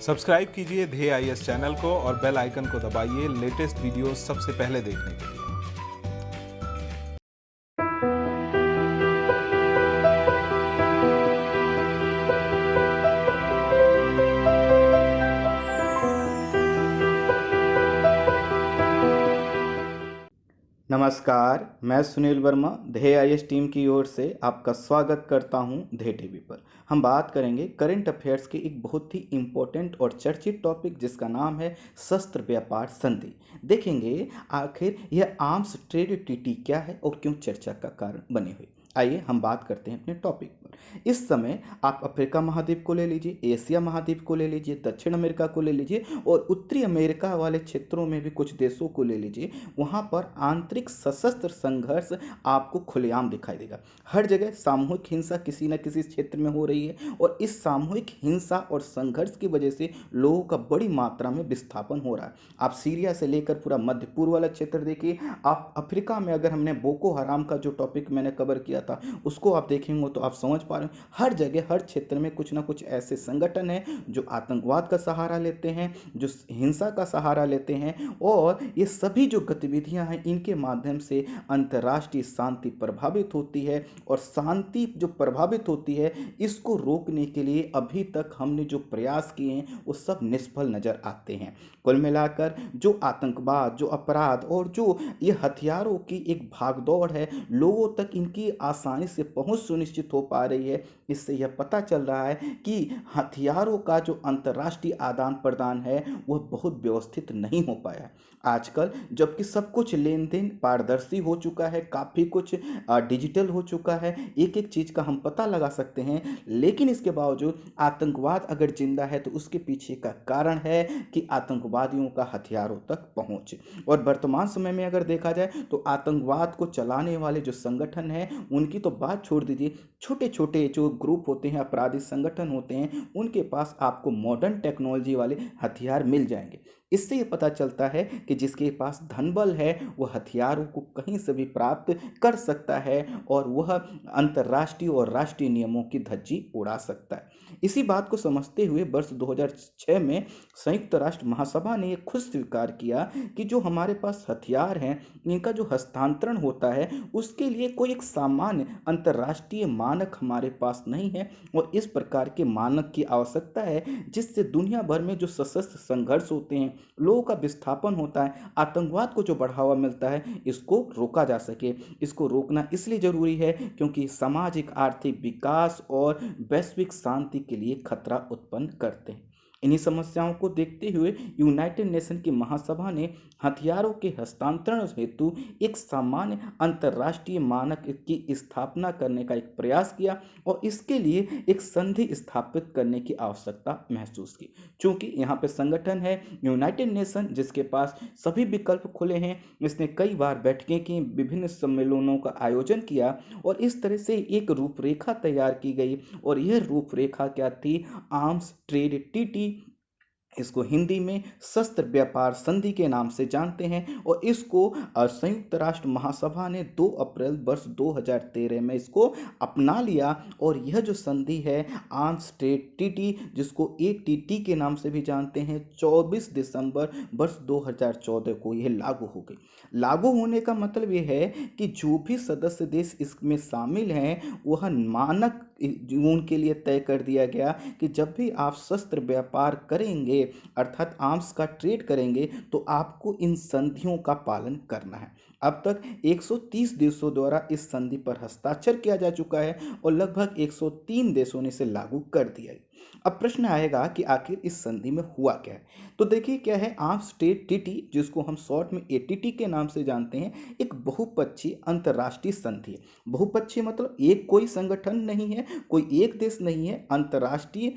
Subscribe कीजिए ध्येय IAS channel को और बेल आइकन को दबाइए लेटेस्ट वीडियो सबसे पहले देखने के लिए। नमस्कार, मैं सुनील वर्मा ध्येय आईएएस टीम की ओर से आपका स्वागत करता हूं ध्येय टीवी पर। हम बात करेंगे करंट अफेयर्स के एक बहुत ही इम्पोर्टेंट और चर्चित टॉपिक जिसका नाम है शस्त्र व्यापार संधि। देखेंगे आखिर यह आर्म्स ट्रेड ट्रीटी क्या है और क्यों चर्चा का कारण बनी हुई। आइए हम बात करते हैं अपने टॉपिक पर। इस समय आप अफ्रीका महाद्वीप को ले लीजिए, एशिया महाद्वीप को ले लीजिए, दक्षिण अमेरिका को ले लीजिए और उत्तरी अमेरिका वाले क्षेत्रों में भी कुछ देशों को ले लीजिए। वहाँ पर आंतरिक सशस्त्र संघर्ष आपको खुलेआम दिखाई देगा। हर जगह सामूहिक हिंसा किसी न किसी क्षेत्र में हो रही है और इस सामूहिक हिंसा और संघर्ष की वजह से लोगों का बड़ी मात्रा में विस्थापन हो रहा है। आप सीरिया से लेकर पूरा मध्य पूर्व वाला क्षेत्र देखिए। आप अफ्रीका में अगर हमने बोको हराम का जो टॉपिक मैंने कवर किया था उसको आप देखेंगे तो आप समझ पा रहे हो हर जगह हर क्षेत्र में कुछ ना कुछ ऐसे संगठन हैं जो आतंकवाद का सहारा लेते हैं, जो हिंसा का सहारा लेते हैं और ये सभी जो गतिविधियां हैं इनके माध्यम से अंतर्राष्ट्रीय शांति प्रभावित होती है और शांति जो प्रभावित होती है इसको रोकने के लिए अभी तक हमने जो प्रयास किए हैं वो सब निष्फल नजर आते हैं। कुल मिलाकर जो आतंकवाद, जो अपराध और जो ये हथियारों की एक भागदौड़ है, लोगों तक इनकी आसानी से पहुंच सुनिश्चित हो पा रही है। इससे यह पता चल रहा है कि हथियारों का जो अंतर्राष्ट्रीय आदान प्रदान है वह बहुत व्यवस्थित नहीं हो पाया है आजकल, जबकि सब कुछ लेन देन पारदर्शी हो चुका है, काफ़ी कुछ डिजिटल हो चुका है, एक एक चीज़ का हम पता लगा सकते हैं। लेकिन इसके बावजूद आतंकवाद अगर जिंदा है तो उसके पीछे का कारण है कि आतंकवादियों का हथियारों तक पहुंच। और वर्तमान समय में अगर देखा जाए तो आतंकवाद को चलाने वाले जो संगठन हैं उनकी तो बात छोड़ दीजिए, छोटे छोटे जो ग्रुप होते हैं, आपराधिक संगठन होते हैं, उनके पास आपको मॉडर्न टेक्नोलॉजी वाले हथियार मिल जाएंगे। इससे ये पता चलता है कि जिसके पास धन बल है वह हथियारों को कहीं से भी प्राप्त कर सकता है और वह अंतर्राष्ट्रीय और राष्ट्रीय नियमों की धज्जी उड़ा सकता है। इसी बात को समझते हुए वर्ष 2006 में संयुक्त राष्ट्र महासभा ने यह खुद स्वीकार किया कि जो हमारे पास हथियार हैं इनका जो हस्तांतरण होता है उसके लिए कोई एक सामान्य अंतर्राष्ट्रीय मानक हमारे पास नहीं है और इस प्रकार के मानक की आवश्यकता है जिससे दुनिया भर में जो सशस्त्र संघर्ष होते हैं, लोगों का विस्थापन होता है, आतंकवाद को जो बढ़ावा मिलता है, इसको रोका जा सके। इसको रोकना इसलिए जरूरी है क्योंकि सामाजिक आर्थिक विकास और वैश्विक शांति के लिए खतरा उत्पन्न करते हैं। इन्हीं समस्याओं को देखते हुए यूनाइटेड नेशन की महासभा ने हथियारों के हस्तांतरण हेतु एक सामान्य अंतर्राष्ट्रीय मानक की स्थापना करने का एक प्रयास किया और इसके लिए एक संधि स्थापित करने की आवश्यकता महसूस की। चूंकि यहाँ पे संगठन है यूनाइटेड नेशन जिसके पास सभी विकल्प खुले हैं, इसने कई बार बैठकें की, विभिन्न सम्मेलनों का आयोजन किया और इस तरह से एक रूपरेखा तैयार की गई और यह रूपरेखा क्या थी? आर्म्स ट्रेड ट्रीटी, इसको हिंदी में शस्त्र व्यापार संधि के नाम से जानते हैं और इसको संयुक्त राष्ट्र महासभा ने 2 अप्रैल वर्ष 2013 में इसको अपना लिया और यह जो संधि है आर्म्स ट्रेड ट्रीटी, जिसको ATT के नाम से भी जानते हैं, 24 दिसंबर वर्ष 2014 को यह लागू हो गई। लागू होने का मतलब यह है कि जो भी सदस्य देश इसमें शामिल हैं वह मानक उनके लिए तय कर दिया गया कि जब भी आप शस्त्र व्यापार करेंगे अर्थात आर्म्स का ट्रेड करेंगे तो आपको इन संधियों का पालन करना है। अब तक 130 देशों द्वारा इस संधि पर हस्ताक्षर किया जा चुका है और लगभग 103 देशों ने इसे लागू कर दिया है। अब प्रश्न आएगा कि आखिर इस संधि में हुआ क्या है। तो देखिए क्या है, आर्म्स ट्रेड ट्रीटी जिसको हम शॉर्ट में ATT के नाम से जानते हैं, एक बहुपक्षीय अंतर्राष्ट्रीय संधि है। बहुपक्षीय मतलब एक कोई संगठन नहीं है, कोई एक देश नहीं है, अंतर्राष्ट्रीय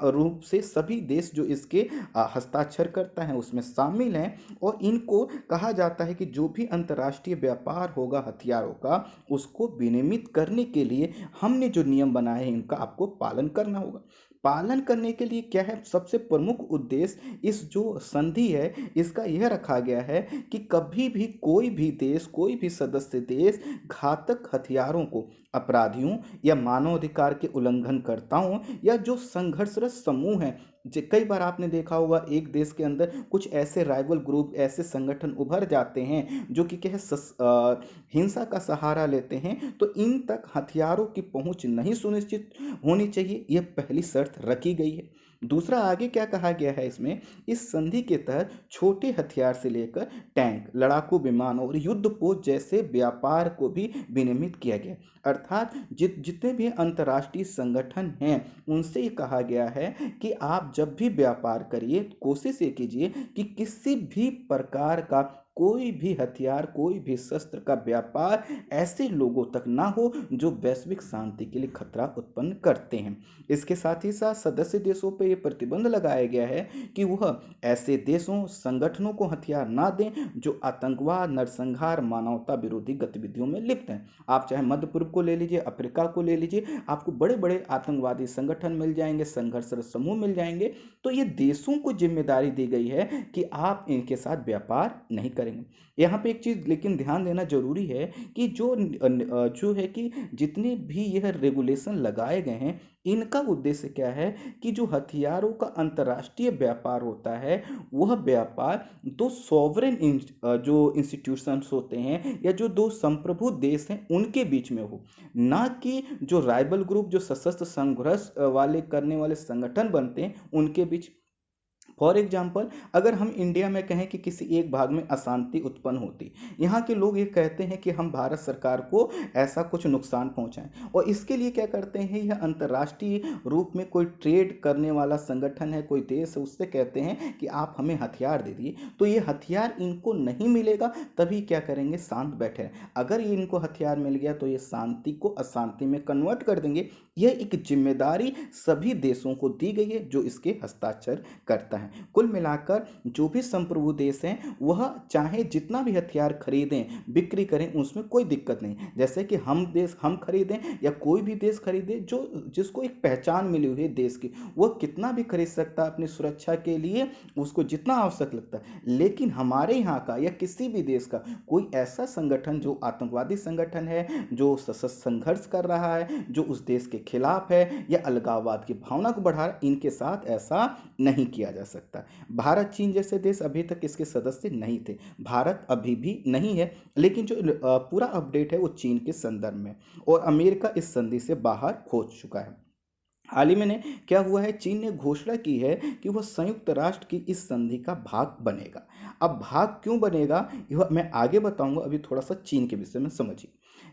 रूप से सभी देश जो इसके हस्ताक्षर करता है उसमें शामिल हैं और इनको कहा जाता है कि जो भी अंतर्राष्ट्रीय व्यापार होगा हथियारों का उसको विनियमित करने के लिए हमने जो नियम बनाए हैं इनका आपको पालन करना होगा। पालन करने के लिए क्या है, सबसे प्रमुख उद्देश्य इस जो संधि है इसका यह रखा गया है कि कभी भी कोई भी देश, कोई भी सदस्य देश घातक हथियारों को अपराधियों या मानवाधिकार के उल्लंघनकर्ताओं या जो संघर्षरत समूह हैं कई बार आपने देखा होगा एक देश के अंदर कुछ ऐसे राइवल ग्रुप, ऐसे संगठन उभर जाते हैं जो कि क्या है हिंसा का सहारा लेते हैं, तो इन तक हथियारों की पहुंच नहीं सुनिश्चित होनी चाहिए, यह पहली शर्त रखी गई है। दूसरा, आगे क्या कहा गया है इसमें, इस संधि के तहत छोटे हथियार से लेकर टैंक, लड़ाकू विमान और युद्धपोत जैसे व्यापार को भी विनियमित किया गया। अर्थात जितने भी अंतर्राष्ट्रीय संगठन हैं उनसे ये कहा गया है कि आप जब भी व्यापार करिए, कोशिश ये कीजिए कि किसी भी प्रकार का कोई भी हथियार, कोई भी शस्त्र का व्यापार ऐसे लोगों तक ना हो जो वैश्विक शांति के लिए खतरा उत्पन्न करते हैं। इसके साथ ही साथ सदस्य देशों पर यह प्रतिबंध लगाया गया है कि वह ऐसे देशों, संगठनों को हथियार ना दें जो आतंकवाद, नरसंहार, मानवता विरोधी गतिविधियों में लिप्त हैं। आप चाहे मध्य पूर्व को ले लीजिए, अफ्रीका को ले लीजिए, आपको बड़े बड़े आतंकवादी संगठन मिल जाएंगे, संघर्षरत समूह मिल जाएंगे। तो ये देशों को जिम्मेदारी दी गई है कि आप इनके साथ व्यापार नहीं करेंगे। यहाँ पे एक चीज लेकिन ध्यान देना जरूरी है कि जो है कि जितने भी यह रेगुलेशन लगाए गए हैं, इनका उद्देश्य क्या है कि जो हथियारों का अंतर्राष्ट्रीय व्यापार होता है, वह व्यापार दो सॉवरेन जो इंस्टीट्यूशंस होते हैं या जो दो संप्रभु देश हैं उनके बीच में हो, ना कि जो राइवल ग्रुप, जो सशस्त्र संघर्ष वाले करने वाले संगठन बनते हैं उनके बीच। फॉर एग्जाम्पल, अगर हम इंडिया में कहें कि किसी एक भाग में अशांति उत्पन्न होती, यहाँ के लोग ये कहते हैं कि हम भारत सरकार को ऐसा कुछ नुकसान पहुंचाएं, और इसके लिए क्या करते हैं, यह अंतर्राष्ट्रीय रूप में कोई ट्रेड करने वाला संगठन है, कोई देश है, उससे कहते हैं कि आप हमें हथियार दे दिए। तो ये हथियार इनको नहीं मिलेगा, तभी क्या करेंगे, शांत बैठे रहें। अगर ये इनको हथियार मिल गया तो ये शांति को अशांति में कन्वर्ट कर देंगे। यह एक जिम्मेदारी सभी देशों को दी गई है जो इसके हस्ताक्षर करता है। कुल मिलाकर जो भी संप्रभु देश हैं वह चाहे जितना भी हथियार खरीदें, बिक्री करें, उसमें कोई दिक्कत नहीं। जैसे कि हम खरीदें या कोई भी देश खरीदे, जो जिसको एक पहचान मिली हुई है देश की, वह कितना भी खरीद सकता है अपनी सुरक्षा के लिए, उसको जितना आवश्यक लगता है। लेकिन हमारे यहाँ का या किसी भी देश का कोई ऐसा संगठन जो आतंकवादी संगठन है, जो सशस्त्र संघर्ष कर रहा है, जो उस देश के खिलाफ है या अलगाववाद की भावना को बढ़ा रहा है, इनके साथ ऐसा नहीं किया जा सकता। भारत, चीन जैसे देश अभी तक इसके सदस्य नहीं थे, भारत अभी भी नहीं है, लेकिन जो पूरा अपडेट है वो चीन के संदर्भ में, और अमेरिका इस संधि से बाहर हो चुका है। हाल ही में क्या हुआ है, चीन ने घोषणा की है कि वह संयुक्त राष्ट्र की इस संधि का भाग बनेगा। अब भाग क्यों बनेगा यह मैं आगे बताऊंगा, अभी थोड़ा सा चीन के विषय में समझिए।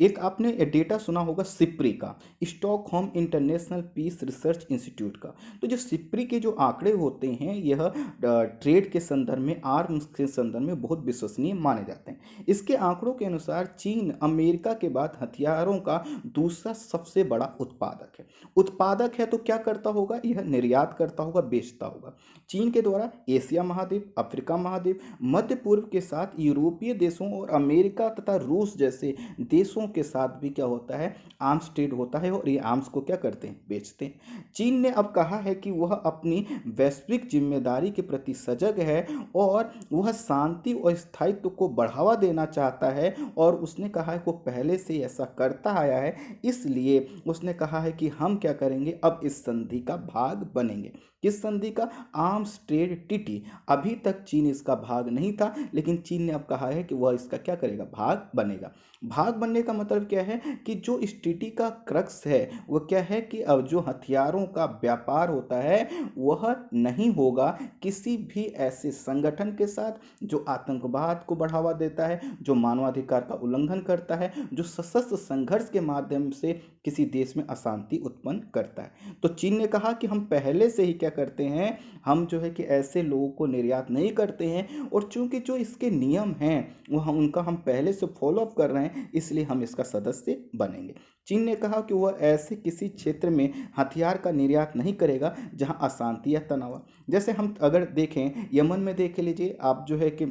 एक आपने डेटा सुना होगा सिप्री का, Stockholm International Peace Research Institute का। तो जो सिप्री के जो आंकड़े होते हैं, यह ट्रेड के संदर्भ में, आर्म्स के संदर्भ में बहुत विश्वसनीय माने जाते हैं। इसके आंकड़ों के अनुसार चीन अमेरिका के बाद हथियारों का दूसरा सबसे बड़ा उत्पादक है। तो क्या करता होगा, यह निर्यात करता होगा, बेचता होगा। चीन के द्वारा एशिया महाद्वीप, अफ्रीका महाद्वीप, मध्य पूर्व के साथ यूरोपीय देशों और अमेरिका तथा रूस जैसे देशों के साथ भी क्या होता है, आर्म्स ट्रेड होता है, और ये आर्म्स को क्या करते हैं, बेचते हैं। चीन ने अब कहा है कि वह अपनी वैश्विक जिम्मेदारी के प्रति सजग है और वह शांति और स्थायित्व को बढ़ावा देना चाहता है, और उसने कहा है वो पहले से ऐसा करता आया है। इसलिए उसने कहा है कि हम क्या करेंगे, अब इस संधि का भाग बनेंगे। किस संधि का, आर्म्स ट्रेड ट्रीटी। अभी तक चीन इसका भाग नहीं था, लेकिन चीन ने अब कहा है कि वह इसका क्या करेगा, भाग बनेगा। भाग बनने का मतलब क्या है कि जो इस ट्रीटी का क्रक्स है वह क्या है कि अब जो हथियारों का व्यापार होता है वह नहीं होगा किसी भी ऐसे संगठन के साथ जो आतंकवाद को बढ़ावा देता है, जो मानवाधिकार का उल्लंघन करता है, जो सशस्त्र संघर्ष के माध्यम से किसी देश में अशांति उत्पन्न करता है। तो चीन ने कहा कि हम पहले से ही क्या करते हैं, हम जो है कि ऐसे लोगों को निर्यात नहीं करते हैं, और चूंकि जो इसके नियम हैं वो उनका हम पहले से फॉलो अप कर रहे हैं, इसलिए हम इसका सदस्य बनेंगे। चीन ने कहा कि वह ऐसे किसी क्षेत्र में हथियार का निर्यात नहीं करेगा जहां अशांति या तनाव। जैसे हम अगर देखें, यमन में देख लीजिए आप, जो है कि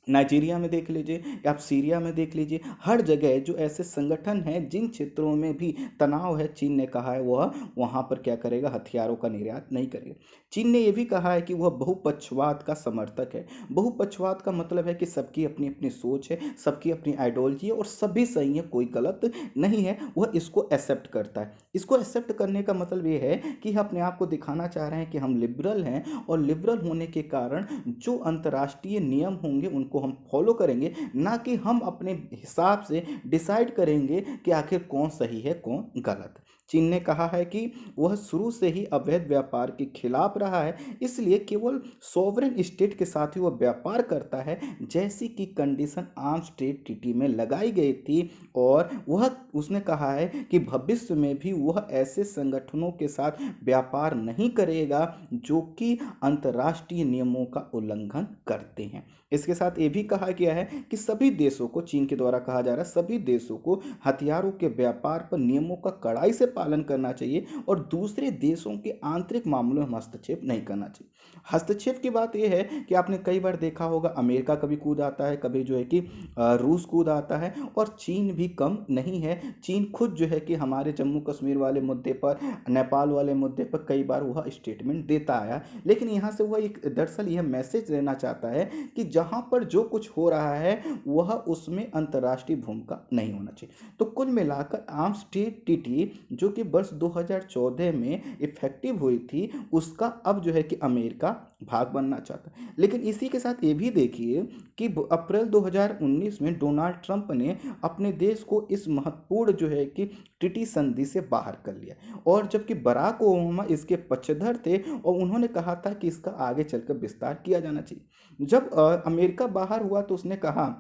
नाइजीरिया में देख लीजिए या आप सीरिया में देख लीजिए, हर जगह जो ऐसे संगठन हैं जिन क्षेत्रों में भी तनाव है, चीन ने कहा है वह वहाँ पर क्या करेगा, हथियारों का निर्यात नहीं करेगा। चीन ने ये भी कहा है कि वह बहुपक्षवाद का समर्थक है। बहुपक्षवाद का मतलब है कि सबकी अपनी अपनी सोच है, सबकी अपनी आइडियोलॉजी है और सभी सही है, कोई गलत नहीं है, वह इसको एक्सेप्ट करता है। इसको एक्सेप्ट करने का मतलब ये है कि अपने आप को दिखाना चाह रहे हैं कि हम लिबरल हैं और लिबरल होने के कारण जो अंतर्राष्ट्रीय नियम होंगे उनको हम फॉलो करेंगे, ना कि हम अपने हिसाब से डिसाइड करेंगे कि आखिर कौन सही है कौन गलत। चीन ने कहा है कि वह शुरू से ही अवैध व्यापार के खिलाफ रहा है, इसलिए केवल सॉवरेन स्टेट के साथ ही वह व्यापार करता है जैसी कि कंडीशन आर्म्स ट्रेड ट्रीटी में लगाई गई थी। और वह उसने कहा है कि भविष्य में भी वह ऐसे संगठनों के साथ व्यापार नहीं करेगा जो कि अंतर्राष्ट्रीय नियमों का उल्लंघन करते हैं। इसके साथ ये भी कहा गया है कि सभी देशों को, चीन के द्वारा कहा जा रहा है, सभी देशों को हथियारों के व्यापार पर नियमों का कड़ाई से पालन करना चाहिए और दूसरे देशों के आंतरिक मामलों में हस्तक्षेप नहीं करना चाहिए। हस्तक्षेप की बात यह है कि आपने कई बार देखा होगा, अमेरिका कभी कूद आता है, कभी जो है कि रूस कूद आता है और चीन भी कम नहीं है। चीन खुद जो है कि हमारे जम्मू कश्मीर वाले मुद्दे पर, नेपाल वाले मुद्दे पर कई बार वह स्टेटमेंट देता आया, लेकिन यहाँ से वह एक दरअसल यह मैसेज देना चाहता है कि जहाँ पर जो कुछ हो रहा है वह उसमें अंतर्राष्ट्रीय भूमिका नहीं होना चाहिए। तो कुल मिलाकर आर्म्स ट्रेड ट्रीटी जो कि वर्ष 2014 में इफेक्टिव हुई थी, उसका अब जो है कि अमेरिका भाग बनना चाहता है। लेकिन इसी के साथ ये भी देखिए कि अप्रैल 2019 में डोनाल्ड ट्रंप ने अपने देश को इस महत्वपूर्ण जो है कि ट्रीटी संधि से बाहर कर लिया, और जबकि बराक ओबामा इसके पक्षधर थे और उन्होंने कहा था कि इसका आगे चलकर विस्तार किया जाना चाहिए। जब अमेरिका बाहर हुआ तो उसने कहा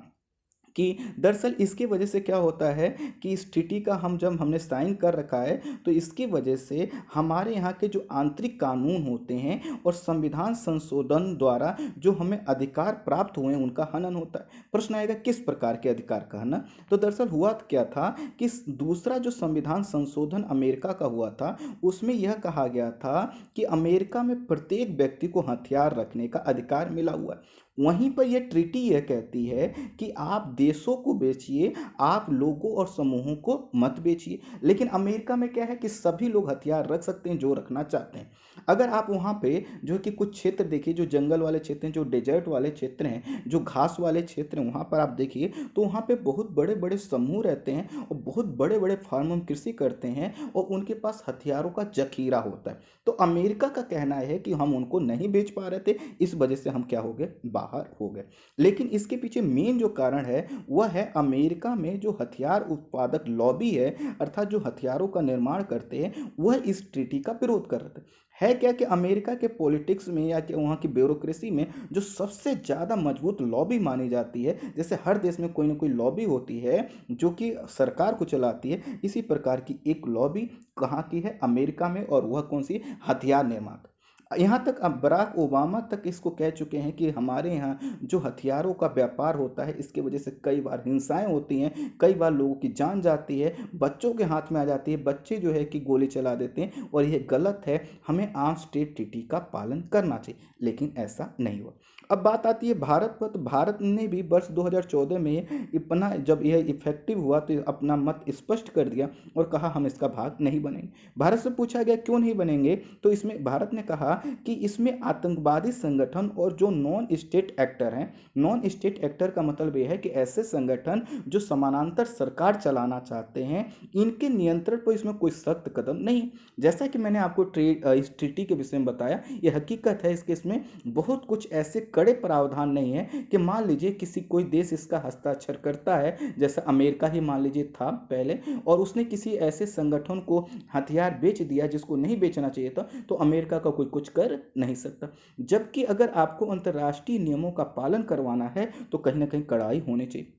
कि दरअसल इसकी वजह से क्या होता है कि इस ट्रीटी का जब हमने साइन कर रखा है तो इसकी वजह से हमारे यहाँ के जो आंतरिक कानून होते हैं और संविधान संशोधन द्वारा जो हमें अधिकार प्राप्त हुए हैं उनका हनन होता है। प्रश्न आएगा किस प्रकार के अधिकार का हनन? तो दरअसल हुआ क्या था कि दूसरा जो संविधान संशोधन अमेरिका का हुआ था उसमें यह कहा गया था कि अमेरिका में प्रत्येक व्यक्ति को हथियार रखने का अधिकार मिला हुआ है। वहीं पर यह ट्रीटी यह कहती है कि आप देशों को बेचिए, आप लोगों और समूहों को मत बेचिए। लेकिन अमेरिका में क्या है कि सभी लोग हथियार रख सकते हैं जो रखना चाहते हैं। अगर आप वहाँ पे जो कि कुछ क्षेत्र देखिए, जो जंगल वाले क्षेत्र हैं, जो डेजर्ट वाले क्षेत्र हैं, जो घास वाले क्षेत्र हैं, वहाँ पर आप देखिए तो वहाँ पे बहुत बड़े बड़े समूह रहते हैं और बहुत बड़े बड़े फार्म कृषि करते हैं और उनके पास हथियारों का जखीरा होता है। तो अमेरिका का कहना है कि हम उनको नहीं बेच पा रहे थे, इस वजह से हम क्या हो गए, बाहर हो गए। लेकिन इसके पीछे मेन जो कारण है वह है अमेरिका में जो हथियार उत्पादक लॉबी है, अर्थात जो हथियारों का निर्माण करते हैं, वह इस ट्रीटी का विरोध कर रहे थे। है क्या कि अमेरिका के पॉलिटिक्स में या कि वहाँ की ब्यूरोक्रेसी में जो सबसे ज़्यादा मजबूत लॉबी मानी जाती है, जैसे हर देश में कोई ना कोई लॉबी होती है जो कि सरकार को चलाती है, इसी प्रकार की एक लॉबी कहाँ की है, अमेरिका में, और वह कौन सी, हथियार निर्माता। यहाँ तक अब बराक ओबामा तक इसको कह चुके हैं कि हमारे यहाँ जो हथियारों का व्यापार होता है इसकी वजह से कई बार हिंसाएं होती हैं, कई बार लोगों की जान जाती है, बच्चों के हाथ में आ जाती है, बच्चे जो है कि गोली चला देते हैं, और यह गलत है। हमें आर्म्स ट्रेड ट्रीटी का पालन करना चाहिए, लेकिन ऐसा नहीं हुआ। अब बात आती है भारत पर, तो भारत ने भी वर्ष 2014 में अपना, जब यह इफेक्टिव हुआ तो अपना मत स्पष्ट कर दिया और कहा हम इसका भाग नहीं बनेंगे। भारत से पूछा गया क्यों नहीं बनेंगे, तो इसमें भारत ने कहा कि इसमें आतंकवादी संगठन और जो नॉन स्टेट एक्टर हैं, नॉन स्टेट एक्टर का मतलब यह है कि ऐसे संगठन जो समानांतर सरकार चलाना चाहते हैं, इनके नियंत्रण पर इसमें कोई सख्त कदम नहीं। जैसा कि मैंने आपको इस ट्रीटी के विषय में बताया, यह हकीकत है, इसके इसमें बहुत कुछ ऐसे कड़े प्रावधान नहीं है कि मान लीजिए किसी कोई देश इसका हस्ताक्षर करता है, जैसा अमेरिका ही मान लीजिए था पहले, और उसने किसी ऐसे संगठन को हथियार बेच दिया जिसको नहीं बेचना चाहिए था, तो अमेरिका का कोई कुछ कर नहीं सकता। जबकि अगर आपको अंतर्राष्ट्रीय नियमों का पालन करवाना है तो कहीं ना कहीं कड़ाई होनी चाहिए।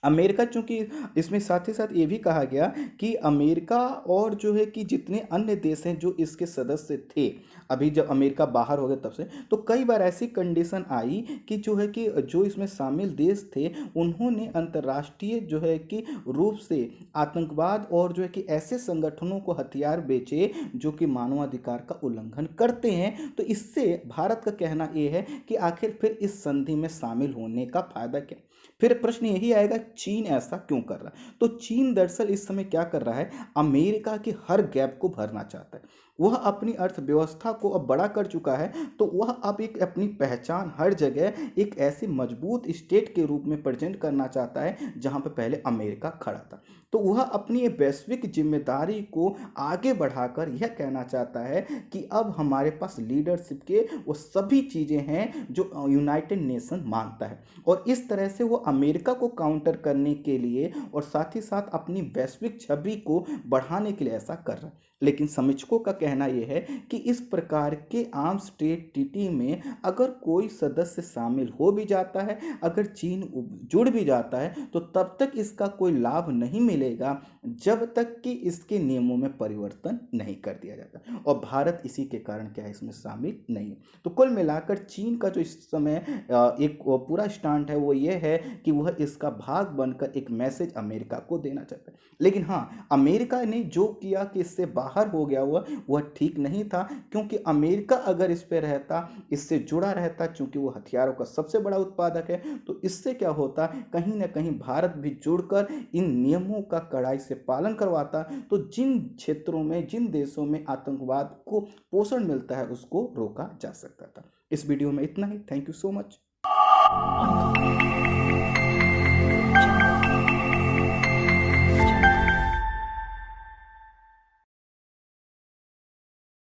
अमेरिका, चूंकि इसमें साथ ही साथ ये भी कहा गया कि अमेरिका और जो है कि जितने अन्य देश हैं जो इसके सदस्य थे, अभी जब अमेरिका बाहर हो गया तब से, तो कई बार ऐसी कंडीशन आई कि जो है कि जो इसमें शामिल देश थे उन्होंने अंतर्राष्ट्रीय जो है कि रूप से आतंकवाद और जो है कि ऐसे संगठनों को हथियार बेचे जो कि मानवाधिकार का उल्लंघन करते हैं। तो इससे भारत का कहना ये है कि आखिर फिर इस संधि में शामिल होने का फायदा क्या। फिर प्रश्न यही आएगा, चीन ऐसा क्यों कर रहा है। तो चीन दरअसल इस समय क्या कर रहा है, अमेरिका के हर गैप को भरना चाहता है। वह अपनी अर्थव्यवस्था को अब बड़ा कर चुका है, तो वह अब एक अपनी पहचान हर जगह एक ऐसी मजबूत स्टेट के रूप में प्रेजेंट करना चाहता है जहां पर पहले अमेरिका खड़ा था। तो वह अपनी ये वैश्विक जिम्मेदारी को आगे बढ़ाकर यह कहना चाहता है कि अब हमारे पास लीडरशिप के वो सभी चीज़ें हैं जो यूनाइटेड नेशन मांगता है। और इस तरह से वो अमेरिका को काउंटर करने के लिए और साथ ही साथ अपनी वैश्विक छवि को बढ़ाने के लिए ऐसा कर रहा है। लेकिन समीक्षकों का कहना यह है कि इस प्रकार के आर्म्स ट्रेड ट्रीटी में अगर कोई सदस्य शामिल हो भी जाता है, अगर चीन जुड़ भी जाता है, तो तब तक इसका कोई लाभ नहीं मिलेगा जब तक कि इसके नियमों में परिवर्तन नहीं कर दिया जाता। और भारत इसी के कारण क्या है, इसमें शामिल नहीं है। तो कुल मिलाकर चीन का जो इस समय एक पूरा स्टैंड है वो ये है कि वह इसका भाग बनकर एक मैसेज अमेरिका को देना चाहता है। लेकिन हाँ, अमेरिका ने जो किया कि इससे बाहर हो गया हुआ, वह ठीक नहीं था, क्योंकि अमेरिका अगर इस पे रहता, इससे जुड़ा रहता, चूंकि वो हथियारों का सबसे बड़ा उत्पादक है, तो इससे क्या होता, कहीं ना कहीं भारत भी जुड़कर इन नियमों का कड़ाई से पालन करवाता, तो जिन क्षेत्रों में, जिन देशों में आतंकवाद को पोषण मिलता है उसको रोका जा सकता था। इस वीडियो में इतना ही। Thank you so much.